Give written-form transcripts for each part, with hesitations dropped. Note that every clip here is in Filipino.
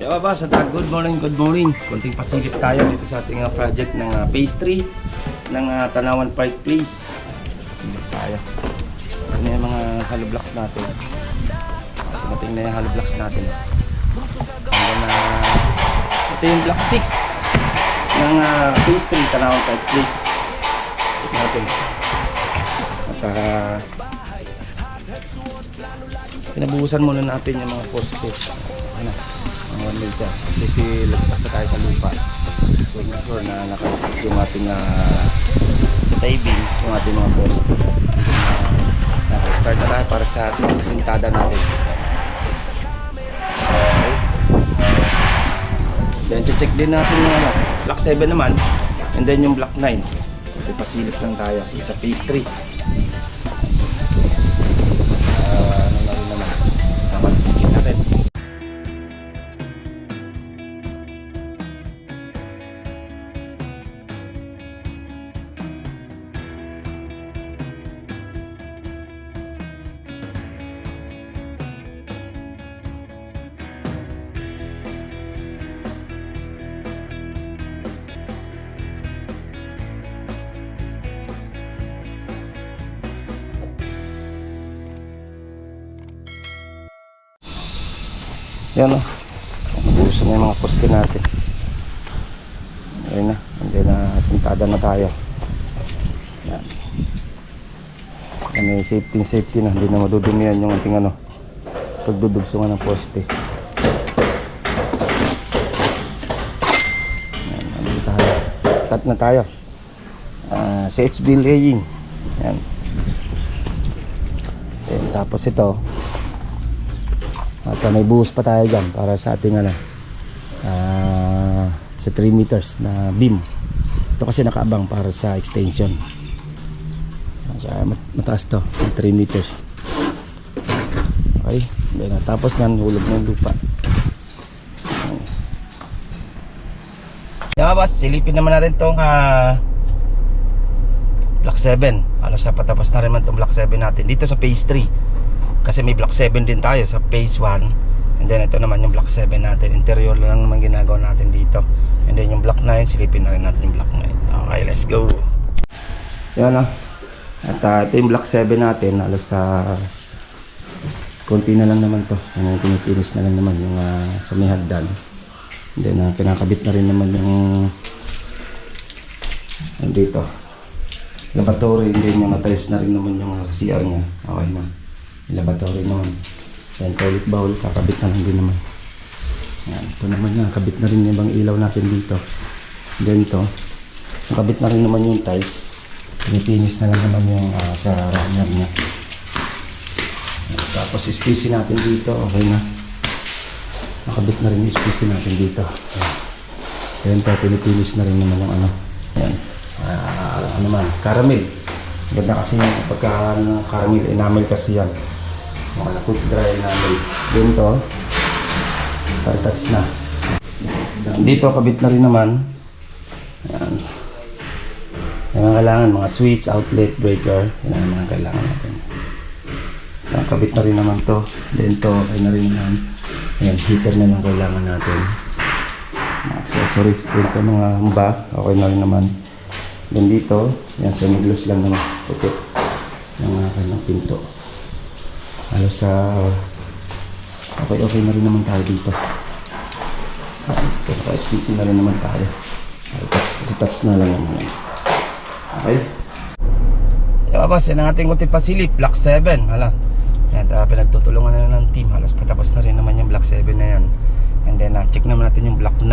Yo boss, good morning, good morning. Konting pasilip tayo dito sa ating project ng phase 3 ng Tanawan Park Place. Pasilip tayo. Ano yung mga hollow blocks natin. Dumating na yung hollow blocks natin. Ito yung block 6 ng phase 3 Tanawan Park Place. Ito natin. At pinabuhusan muna natin yung mga poste. Ano, ang 1 meter. Kasi lagpas na tayo sa lupa. Make sure na nakapit yung ating sa tibing, yung ating mga poste. Start na tayo para sa kasintada natin. Okay. Then check din natin yung block 7 naman. And then yung block 9. Pasilip lang tayo sa phase 3. Yan o. Buso na yung mga poste natin. Ayun na. Hindi na sintada na tayo. Yan. May safety na. Hindi na madudumihan yung ating pagdudugsungan ng poste. Yan. Ano tayo? Start na tayo. CHB laying. Yan. Then, tapos ito. At may buhos pa tayo dyan para sa ating sa 3 meters na beam. Ito kasi nakaabang para sa extension. Mataas to, 3 meters. Okay, then, tapos nan hulog na yung lupa. Yan boss, silipin naman natin itong block 7. Halos sa patapos na rin man itong block 7 natin dito sa phase 3. Kasi may block 7 din tayo sa phase 1. And then ito naman yung block 7 natin. Interior lang naman ginagawa natin dito. And then yung block 9, silipin na rin natin yung block 9. Okay, let's go. Yan At ito yung block 7 natin. Halos sa konti na lang naman to. Ano, pinipinis na lang naman yung sa may hagdan. And then kinakabit na rin naman yung dito laboratory. And then yung natiles na rin naman yung sa CR nya. Okay na. Laboratory naman. Yan, toilet bowl, kakabit na lang din naman. Yan, ito naman yan, kabit na rin yung ibang ilaw natin dito. Then ito, nakabit na rin naman yung tiles. Pinipinis na lang naman yung sa runner nya. Yan, tapos spacing natin dito, okay na. Nakabit na rin yung spacing natin dito. Yan, ito, pinipinis na rin naman yung yan, ano man, caramel. Ganda kasi yung pagka caramel, enamel kasi yan. Mga quick dry enamel. Then to, touch na. Dito, kabit na rin naman. Yan. Yung mga kailangan, mga switch, outlet, breaker. Yan ang mga kailangan natin. Yan, kabit na rin naman to. Then to, okay na rin naman. Ayan, heater na lang kailangan natin. Mga accessories. Dito mga hamba, okay na rin naman. Then dito, yan, semi-gloss lang naman. Puti. Yung kanyang pinto. Halos sa okay na rin naman tayo dito. SPC na rin naman tayo. Touch na lang naman. Okay. Yung boss, yan ang ating kunting pasilip. Block 7. Hala. Yan, pinagtutulungan na ng team. Halos patapos na rin naman yung block 7 na yan. And then check naman natin yung block 9.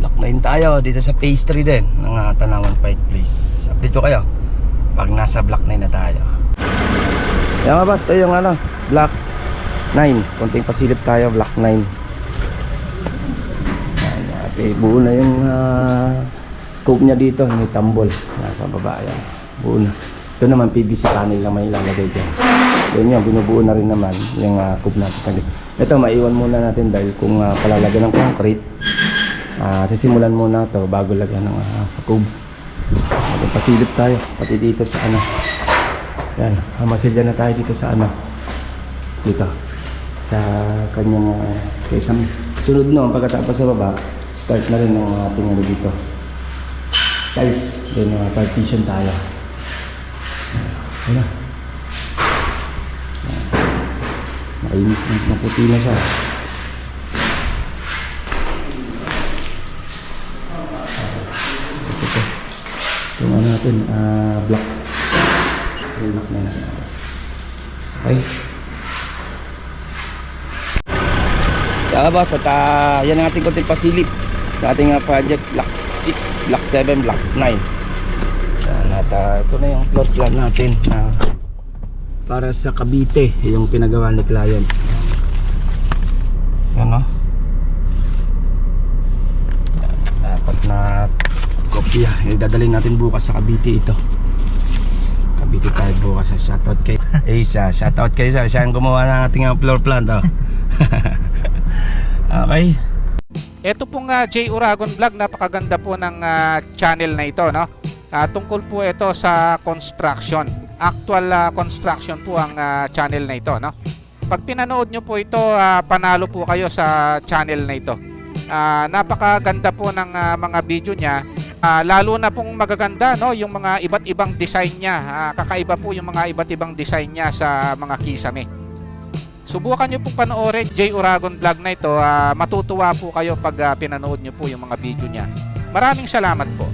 Block 9 tayo dito sa phase 3 din ng Tanawan Park Place. Update ko kayo pag nasa block 9 na tayo. Yan nga basta yung block 9. Konting pasilip tayo, block 9. Yan, okay, buo na yung cope nya dito, may tambol nasa baba. Yan, buo na. Ito naman PVC panel lang may ilalagay dyan. Yun yung binubuo na rin naman yung cope natin. Ito maiwan muna natin dahil kung palalagyan ng concrete, sisimulan muna to bago lagyan ng sa cope. Pasilip tayo pati dito sa Yan, hamasilya na tayo dito sa dito sa kanyang kaisang sunod no, pagkatapos sa baba, start na rin ng ating ano dito. Guys, then partition tayo. Ayun na. Mainis na, maputi na siya. Kasi ito ano natin, block. Block na natin. Okay. Kaya boss, at yan ang ating konting pasilip sa ating project block 6, block 7, block 9. Yan, at ito na yung floor plan natin para sa Cavite, yung pinagawa ni client. Yan o. Dapat na kopya. Dadalhin natin bukas sa Cavite ito. Cavite tayo bukas. Shoutout kay Isa. Shoutout kay Isa. Siya ang gumawa ng ating floor plan to. Okay. Ito pong J Uragon Vlog, napakaganda po ng channel na ito, no? Tungkol po ito sa construction. Actual construction po ang channel na ito, no? Pag pinanood nyo po ito, panalo po kayo sa channel na ito. Napakaganda po ng mga video niya. Lalo na pong magaganda, no, yung mga iba't ibang design niya. Kakaiba po yung mga iba't ibang design niya sa mga kisame. Subukan nyo po panoorin J Uragon Vlog na ito. Matutuwa po kayo pag pinanood nyo po yung mga video niya. Maraming salamat po.